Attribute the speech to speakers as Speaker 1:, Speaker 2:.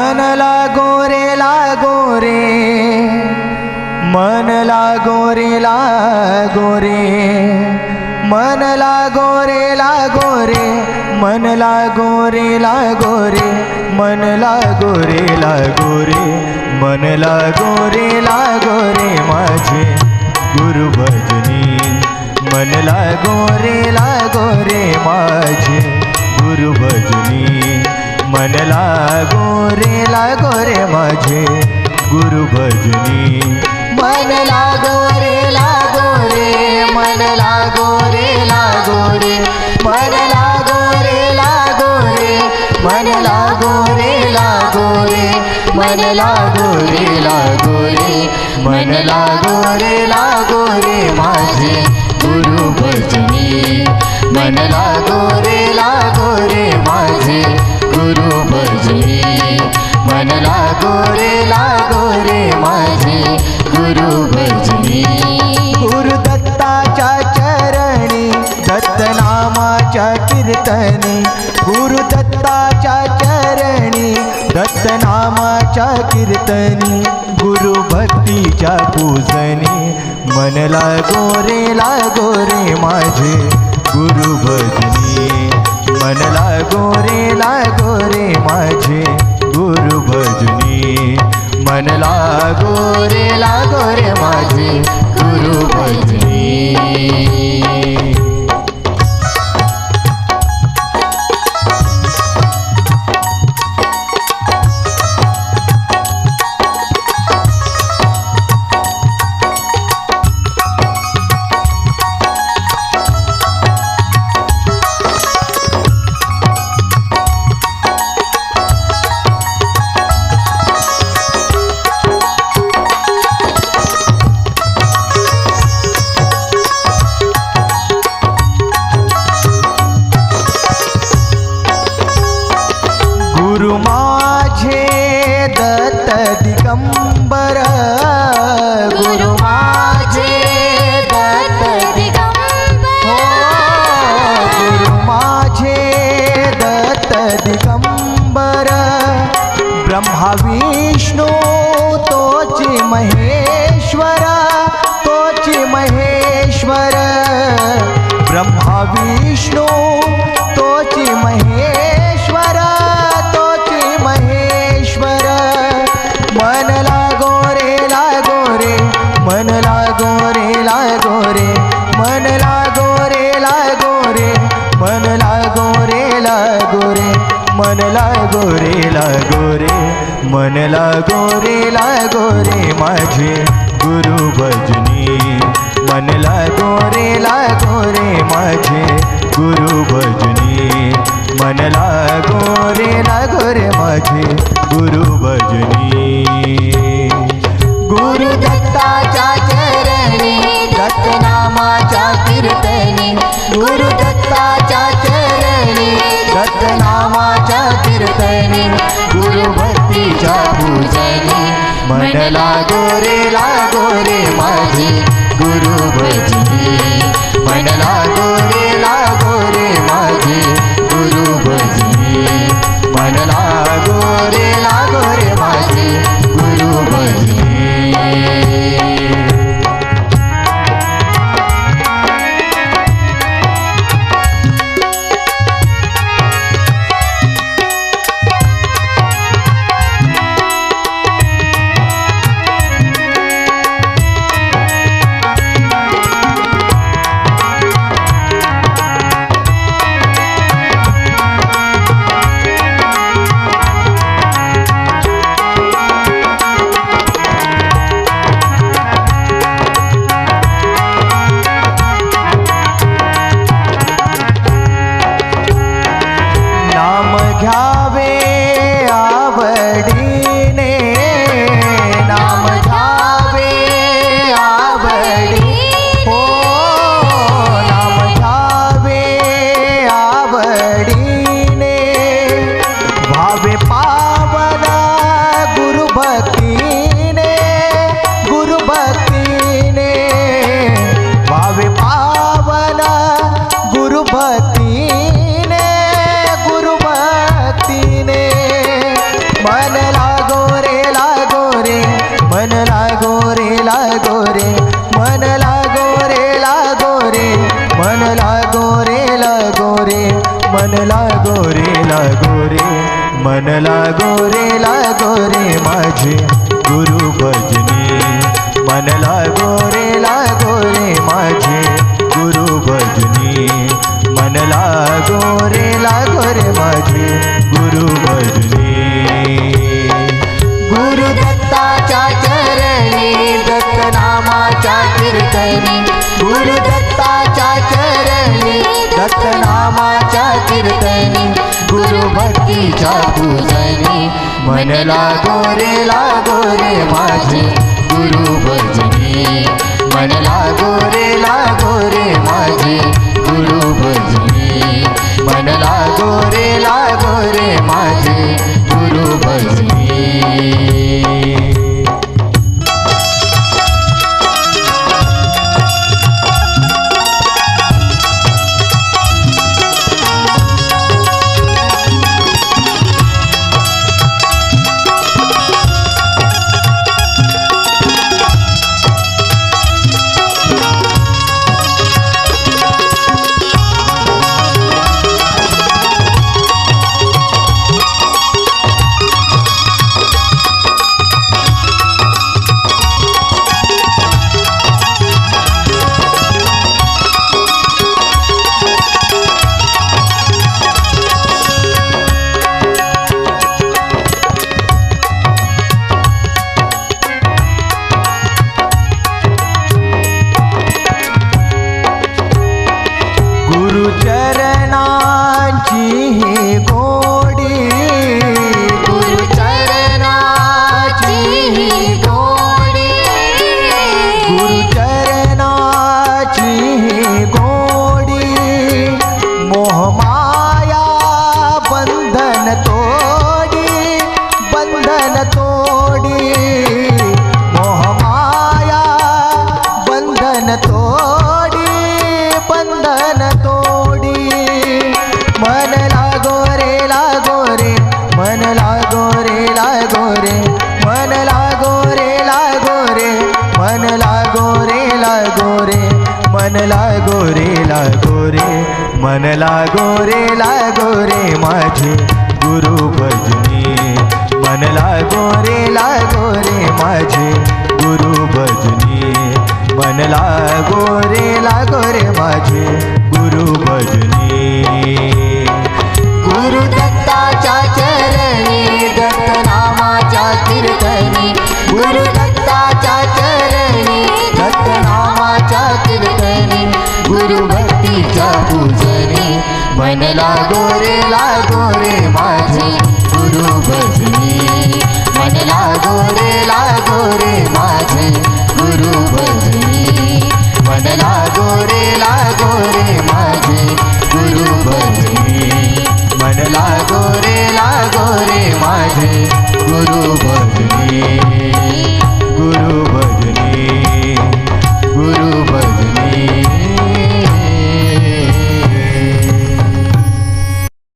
Speaker 1: मन लागो रे लागो रे, मन लागो रे लागो रे, मन लागो रे लागो रे, मन लागो रे लागो रे, मन लागो रे लागो रे, मन लागो रे लागो रे माझे गुरु भजनी, मन लागो रे लागो रे माझे गुरु भजनी, मन लागो रे माझे गुरु भजनी,
Speaker 2: मन लागो रे मन लागो रे मन लागो रे मन लागो रे मन लागो रे मन लागो रे माझे गुरु भजनी, मन लागो रे माझे गुरु भजनी, मन लागो रे माझे गुरु भजनी।
Speaker 1: गुरु दत्ताच्या चरणी दत्तनामाच्या कीर्तनी, गुरु दत्ताच्या चरणी दत्तनामाच्या कीर्तनी, गुरु भक्तीच्या पूजनी, मन लागो रे माझे गुरु भजनी, मन लागो रे माझे गुरु भजनी, मन लागो रे माझे गुरु भजनी। गुरु माझे दत्त दिगंबर,
Speaker 2: गुरु माझे दत्त दिगंबर,
Speaker 1: गुरु माझे दत्त दिगंबर, ब्रह्मा विष्णू तोची महेश्वर, तोची महेश्वर, ब्रह्मा विष्णू तोची महेश्वर, महेश्वर, मन लागो रे मन लागो रे मन लागो रे मन लागो रे मन लागो रे मन लागो रे माझे गुरु भजनी, मन लागो रे माझे गुरु भजनी, मन लागो रे माझे गुरु भजनी।
Speaker 2: गुरु दत्ताच्या चरणी दत्तनामाच्या कीर्तनी, गुरु दत्ताच्या चरणी दत्तनामाच्या कीर्तनी, गुरु भक्तीच्या पूजनी, मन लागो रे माझे गुरु भजनी, मन लागो रे माझे गुरु भजनी, मन लागो रे माझे गुरु भजनी।
Speaker 1: मन लागो रे लागो रे मन लागो रे लागो रे मन लागो रे लागो रे मन लागो रे लागो रे मन लागो रे लागो रे मन लागो रे लागो रे माझे गुरु भजनी मन लागो रे माझे गुरु भजनी मन लागो रे माझे गुरु भजनी
Speaker 2: गुरु दत्ताच्या चरणी दत्त नामाच्या कीर्तनी गुरु दत्ताच्या चरणी दत्त नामाच्या कीर्तनी गुरु भक्तीच्या पूजनी मन लागो रे माझे गुरु भजनी मन लागो रे माझे गुरु भजनी मन लागो रे माझे गुरु भजनी
Speaker 1: गुरुचरणांची ही गोडी
Speaker 2: गुरुचरणाची ही गोडी
Speaker 1: गुरुचरणाची ही गोडी मोहमाया बंधन तोडी मोहमाया बंधन तोडी मन लागो रे मन लागो रे मन लागो रे मन लागो रे मन लागो रे मन लागो रे माझे गुरु भजनी मन लागो रे माझे गुरु भजनी मन लागो रे माझे गुरु भजनी
Speaker 2: गुरु दत्ताच्या चरणी दत्त नामाच्या कीर्तनी गुरु दत्ताच्या चरणी दत्त नामाच्या कीर्तनी गुरु भक्तीच्या पूजनी मन लागो रे माझे गुरु भजनी मन लागो रे माझे गुरु भजनी मन लागो रे माझे गुरु भजनी मन लागो रे माझे गुरु भजनी